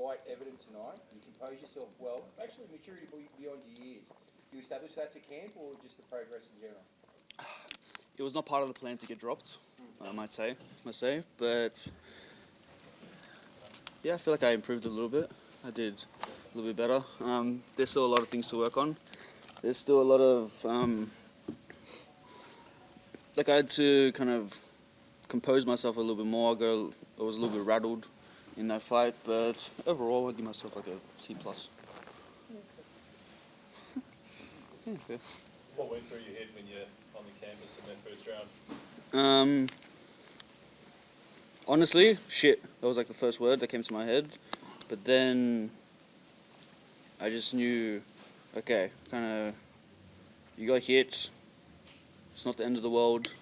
fight evident tonight? You compose yourself well. Actually, maturity beyond your years. You establish that to camp or just the progress in general? It was not part of the plan to get dropped, I might say. But yeah, I feel like I improved a little bit. I did a little bit better. There's still a lot of things to work on. There's still a lot of I had to kind of compose myself a little bit more. I was a little bit rattled in that fight, but overall, I give myself like a C+. Yeah. What went through your head when you're on the canvas in that first round? Honestly, shit. That was like the first word that came to my head. But then I just knew, okay, kind of, you got hit. It's not the end of the world.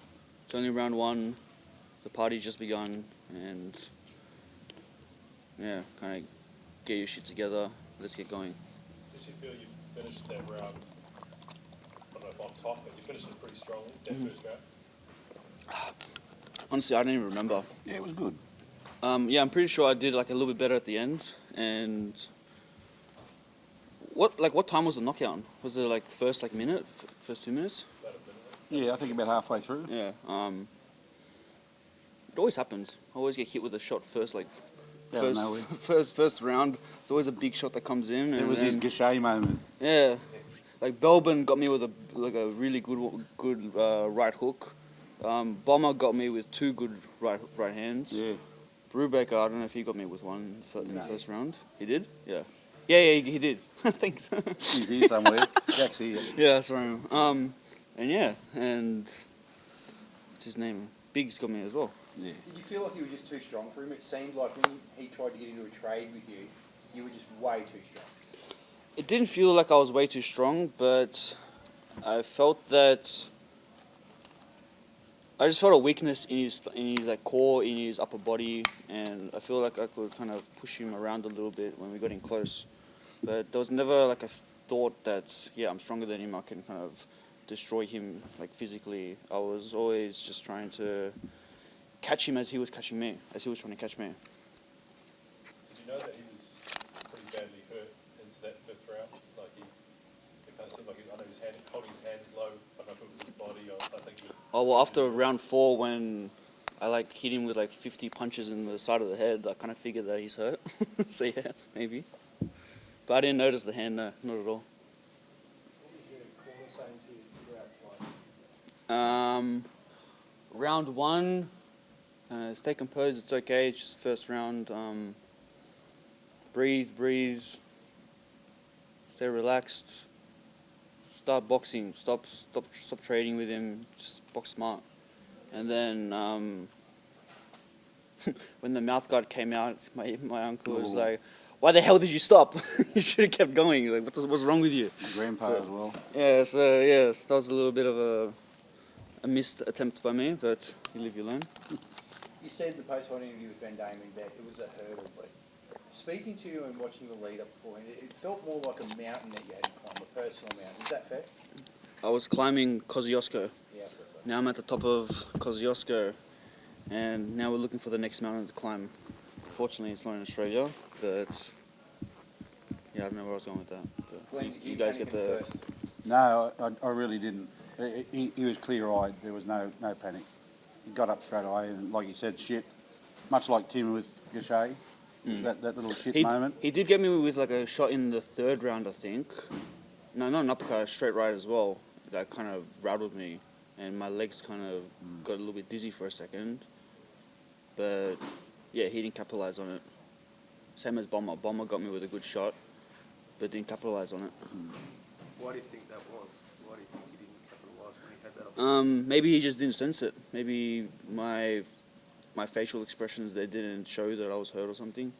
It's only round one. The party's just begun. And yeah, kind of get your shit together. Let's get going. Did you feel you finished that round, I don't know if on top, but you finished it pretty strongly, that first round? Honestly, I don't even remember. Yeah, it was good. Yeah, I'm pretty sure I did like a little bit better at the end. And what time was the knockout? Was it like first minute, first 2 minutes? About a minute. Yeah, I think about halfway through. Yeah. It always happens. I always get hit with a shot first, first round. It's always a big shot that comes in. It was his Gachet moment. Yeah, like Belbin got me with a really good right hook. Bomber got me with two good right hands. Yeah. Brubaker, I don't know if he got me with one in the first round. He did? Yeah. Yeah, he did. Thanks. He's here somewhere. Jack's here. Yeah, that's right. And what's his name? Biggs got me as well. Yeah. Did you feel like you were just too strong for him? It seemed like when he tried to get into a trade with you, you were just way too strong. It didn't feel like I was way too strong, but I felt that I just felt a weakness in his like core, in his upper body, and I feel like I could kind of push him around a little bit when we got in close. But there was never like a thought that I'm stronger than him. I can kind of destroy him like physically. I was always just trying to catch him as he was catching me, as he was trying to catch me. Did you know that he was pretty badly hurt into that fifth round? Like it kind of seemed like I know his hand, holding his hands low. I don't know if it was his body or I think. Oh well, after round 4, when I hit him with 50 punches in the side of the head, I kind of figured that he's hurt. So yeah, maybe. But I didn't notice the hand, no, not at all. What was your corner saying to you throughout the fight? Round 1, stay composed, it's okay, it's just first round. Breathe, stay relaxed. Start boxing, stop trading with him, just box smart. And then when the mouth guard came out, my uncle was like, "Why the hell did you stop? You should have kept going. Like, what's wrong with you?" My grandpa as well. Yeah, so yeah, that was a little bit of a missed attempt by me, but you live, you learn. You said in the post-fight interview with Ben Damon that it was a hurdle, but speaking to you and watching the lead-up beforehand, it felt more like a mountain that you had to climb, a personal mountain. Is that fair? I was climbing Kosciuszko. Yeah, so. Now I'm at the top of Kosciuszko, and now we're looking for the next mountain to climb. Fortunately, it's not in Australia, but yeah, I don't know where I was going with that. But Glenn, you guys get the... first? No, I really didn't. He was clear-eyed. There was no panic. He got up straight away and, like you said, shit. Much like Tim with Gachet, that little shit moment. He did get me with a shot in the third round, I think. No, not an uppercut, a straight right as well. That kind of rattled me, and my legs kind of got a little bit dizzy for a second. But yeah, he didn't capitalize on it. Same as Bomber. Bomber got me with a good shot, but didn't capitalize on it. Why do you think that was? Why do you think he didn't capitalise when he had that opportunity? Maybe he just didn't sense it. Maybe my facial expressions, they didn't show that I was hurt or something.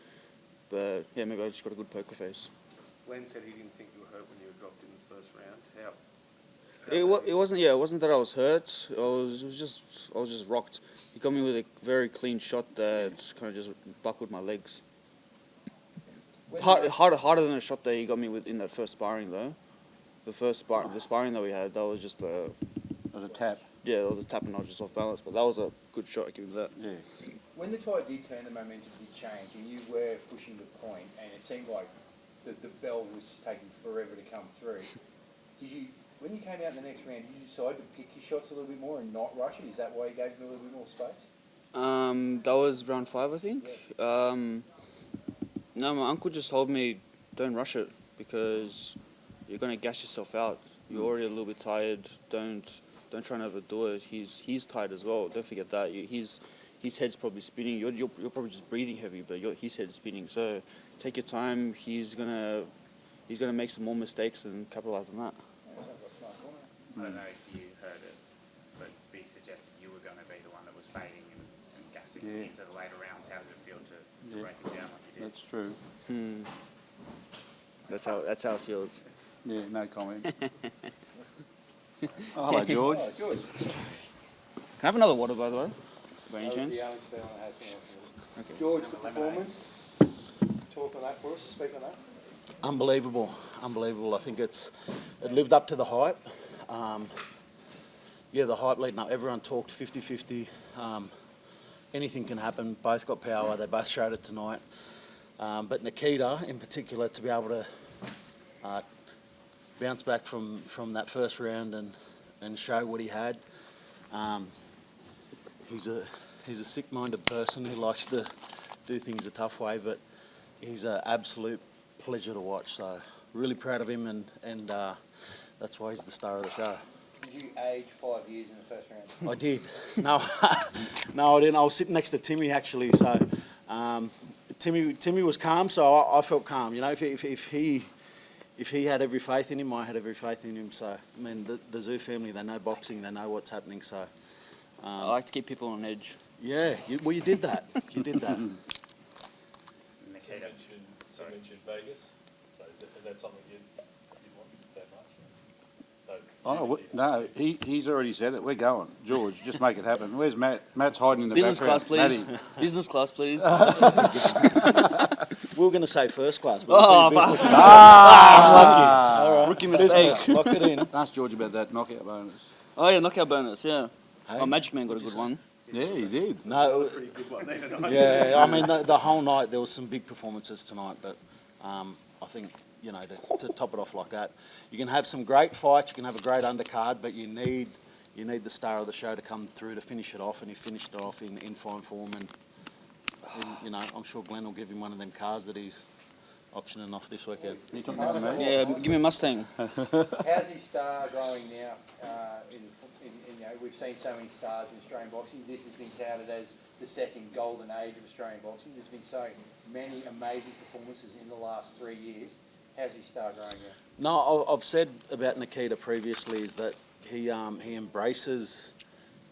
But yeah, maybe I just got a good poker face. Glenn said he didn't think you were hurt when you were dropped in the first round. It wasn't that I was hurt. I was just rocked. He got me with a very clean shot that kind of just buckled my legs. Harder than a shot that he got me with in that first sparring though. The sparring that we had, that was just a... It was a tap. Yeah, it was a tap and I was just off balance, but that was a good shot, I give him that. Yeah. when the tide did turn, the momentum did change, and you were pushing the point, and it seemed like the bell was just taking forever to come through. Did you, when you came out in the next round, did you decide to pick your shots a little bit more and not rush it? Is that why you gave him a little bit more space? That was round 5, I think. No, my uncle just told me, don't rush it because you're gonna gas yourself out. You're already a little bit tired. Don't try and overdo it. He's tired as well. Don't forget that. His head's probably spinning. You're probably just breathing heavy, but his head's spinning. So take your time. He's gonna make some more mistakes and capitalize on that. I don't know if you heard it, but B suggested you were going to be the one that was fading and gassing into the later rounds. How did it feel to break it down like you did? That's true. That's how it feels. Yeah, no comment. Oh, hello, George. Oh, George. Can I have another water, by the way? By any That was chance? the only spell I had something else. Okay. George, the performance. Talk on that for us. Speak on that. Unbelievable. I think it lived up to the hype. The hype leading up, everyone talked 50-50. Anything can happen. Both got power. They both showed it tonight. But Nikita, in particular, to be able to bounce back from that first round and show what he had. He's a sick-minded person who likes to do things a tough way, but he's an absolute pleasure to watch. So really proud of him, and that's why he's the star of the show. Did you age 5 years in the first round? I did. No, I didn't. I was sitting next to Timmy actually. So Timmy was calm, so I felt calm. You know, if he had every faith in him, I had every faith in him. So I mean, the Tszyu family, they know boxing, they know what's happening. So I like to keep people on edge. yeah, you did that. You did that. You Nikita, mentioned Vegas. So is that something you'd want that much? Oh, no, he's already said it. We're going. George, just make it happen. Where's Matt? Matt's hiding in the Business background. class, please. Matty. Business class, please. We were going to say first class, but Oh, we're business. Rookie mistake. Business. Lock it in. Ask George about that knockout bonus. Oh yeah, knockout bonus. Yeah. Hey, Oh, Magic Man got a good one. Yeah, he did. No, pretty good one there tonight. yeah. I mean, the whole night there was some big performances tonight, but I think to top it off like that, you can have some great fights, you can have a great undercard, but you need the star of the show to come through to finish it off, and he finished it off in fine form, and I'm sure Glenn will give him one of them cars that he's auctioning off this weekend. You talking about me? Yeah, give me a Mustang. How's his star growing now? We've seen so many stars in Australian boxing. This has been touted as the second golden age of Australian boxing. There's been so many amazing performances in the last 3 years. How's his star growing now? No, I've said about Nikita previously is that he embraces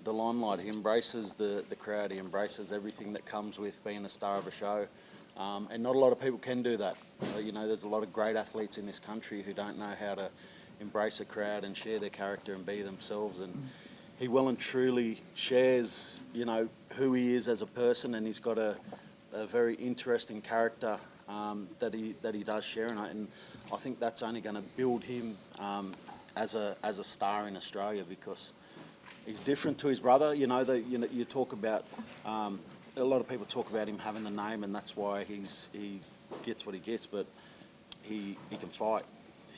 the limelight, he embraces the crowd, he embraces everything that comes with being a star of a show, and not a lot of people can do that. There's a lot of great athletes in this country who don't know how to embrace a crowd and share their character and be themselves, and he well and truly shares, who he is as a person, and he's got a very interesting character that he does share, and I think that's only going to build him as a star in Australia, because he's different to his brother. You talk about a lot of people talk about him having the name, and that's why he gets what he gets. But he can fight.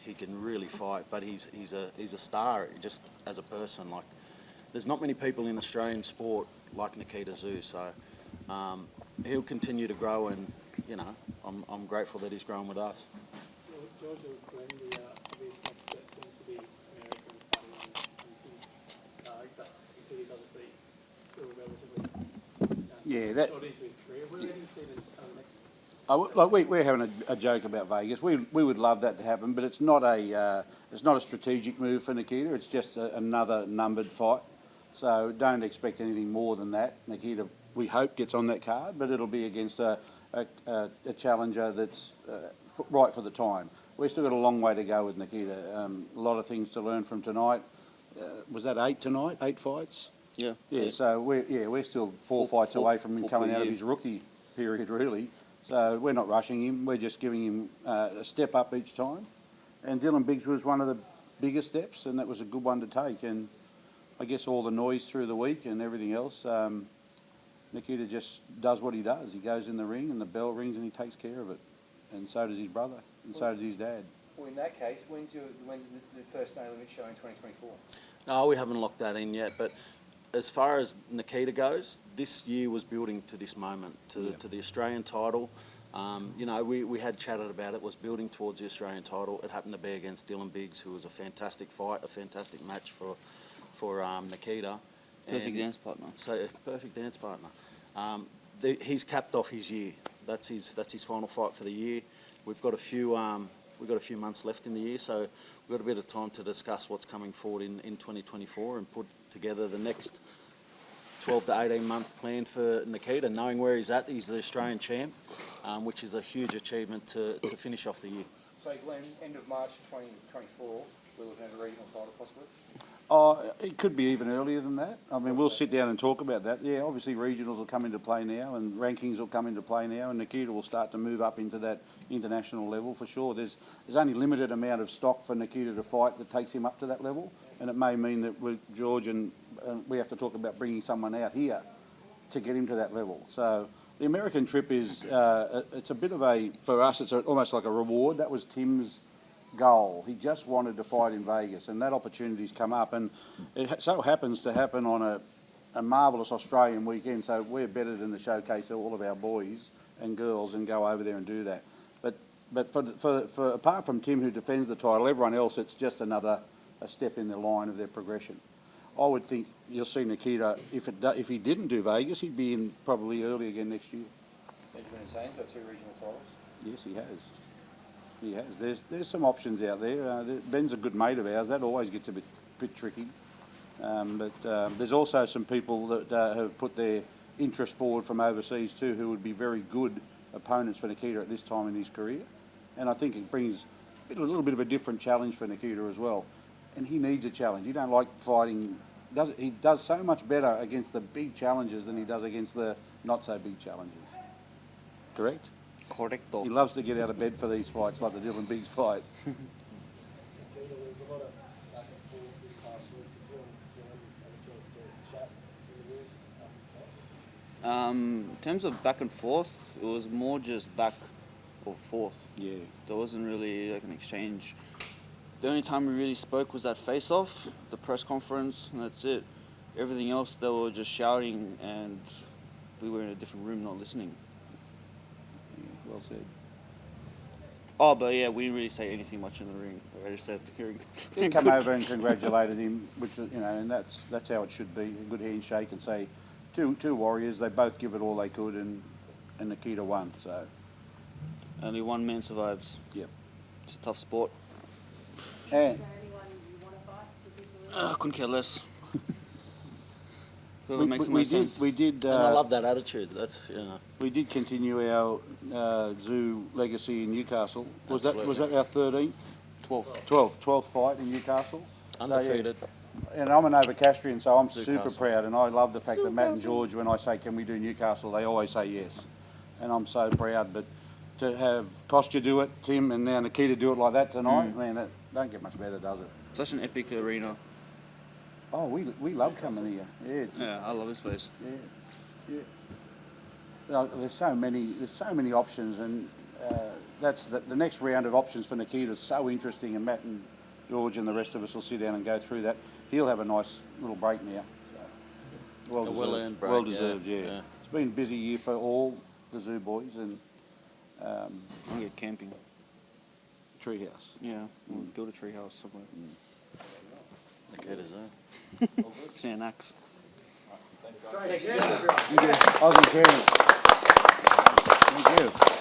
He can really fight. But he's a star just as a person. Like, there's not many people in Australian sport like Nikita Tszyu. So he'll continue to grow, and I'm grateful that he's grown with us. George or Glenn, the obvious next step seems to be American fighting and but he's obviously still relatively short into his career. Where do you see the next? We're having a joke about Vegas. We would love that to happen, but it's not a strategic move for Nikita. It's just another numbered fight. So don't expect anything more than that. Nikita, we hope, gets on that card, but it'll be against a challenger that's right for the time. We've still got a long way to go with Nikita. A lot of things to learn from tonight. Was that 8 tonight? 8 fights? Yeah. Yeah. So we're still four fights away from him coming out of his rookie period, really. So we're not rushing him. We're just giving him a step up each time. And Dylan Biggs was one of the biggest steps, and that was a good one to take. And I guess all the noise through the week and everything else, Nikita just does what he does. He goes in the ring and the bell rings and he takes care of it. And so does his brother, and so does his dad. Well, in that case, when's the first No Limit show in 2024? No, we haven't locked that in yet, but as far as Nikita goes, this year was building to this moment, to the Australian title. You know, we had chatted about it, was building towards the Australian title. It happened to be against Dylan Biggs, who was a fantastic fight, a fantastic match for Nikita. Perfect dance partner. So, perfect dance partner. He's capped off his year. That's his final fight for the year. We've got a few months left in the year, so we've got a bit of time to discuss what's coming forward in 2024 and put together the next 12 to 18 month plan for Nikita, knowing where he's at. He's the Australian champ, which is a huge achievement to finish off the year. So Glenn, end of March 2024, we're looking at a regional title possibly? It could be even earlier than that. I mean, we'll sit down and talk about that. Yeah, obviously regionals will come into play now and rankings will come into play now, and Nikita will start to move up into that international level for sure. There's only limited amount of stock for Nikita to fight that takes him up to that level, and it may mean that with George and we have to talk about bringing someone out here to get him to that level. So the American trip is, it's a bit of a, for us, it's almost like a reward. That was Tim's goal. He just wanted to fight in Vegas, and that opportunity's come up, and it so happens to happen on a marvellous Australian weekend, so we're better than to showcase all of our boys and girls and go over there and do that. But for apart from Tim, who defends the title, everyone else, it's just a step in the line of their progression. I would think you'll see Nikita, if he didn't do Vegas, he'd be in probably early again next year. Benjamin Hussein's got 2 regional titles. Yes, he has. He has. There's some options out there. Ben's a good mate of ours. That always gets a bit tricky. But there's also some people that have put their interest forward from overseas too, who would be very good opponents for Nikita at this time in his career. And I think it brings a little bit of a different challenge for Nikita as well. And he needs a challenge. He don't like fighting. He does so much better against the big challenges than he does against the not so big challenges. Correct? Correcto. He loves to get out of bed for these fights, like the Dylan Biggs fight. There's a lot of back and forth this past week. Did you have a chance to chat in the room after the fight? In terms of back and forth, it was more just back or forth. Yeah. There wasn't really like an exchange. The only time we really spoke was that face-off, the press conference, and that's it. Everything else, they were just shouting, and we were in a different room not listening. Yeah, well said. Oh, but yeah, we didn't really say anything much in the ring. I just said, He come over and congratulated him, which and that's how it should be. A good handshake and say, two warriors. They both give it all they could, and Nikita won. So only one man survives. Yep. It's a tough sport. And I couldn't care less. Whoever makes the most sense. we did. And I love that attitude. That's, you know. We did continue our Tszyu legacy in Newcastle. Was that our 13th? 12th fight in Newcastle. Undefeated. And I'm an Novocastrian, so I'm super Newcastle. proud, and I love the fact that Matt and George, when I say, can we do Newcastle, they always say yes. And I'm so proud. But to have Kostya do it, Tim, and now Nikita do it like that tonight, man, that don't get much better, does it? Such an epic arena. Oh, we love coming here. Yeah, Yeah, I love this place. yeah. There's so many options, and that's the next round of options for Nikita is so interesting, and Matt and George and the rest of us will sit down and go through that. He'll have a nice little break now. So. well-earned break, Well deserved, yeah. yeah. It's been a busy year for all the Tszyu boys, and I'll get camping. Treehouse. Yeah, we'll build a tree house somewhere. Nikita's there. See an axe. Aussie Chairman. Thank you.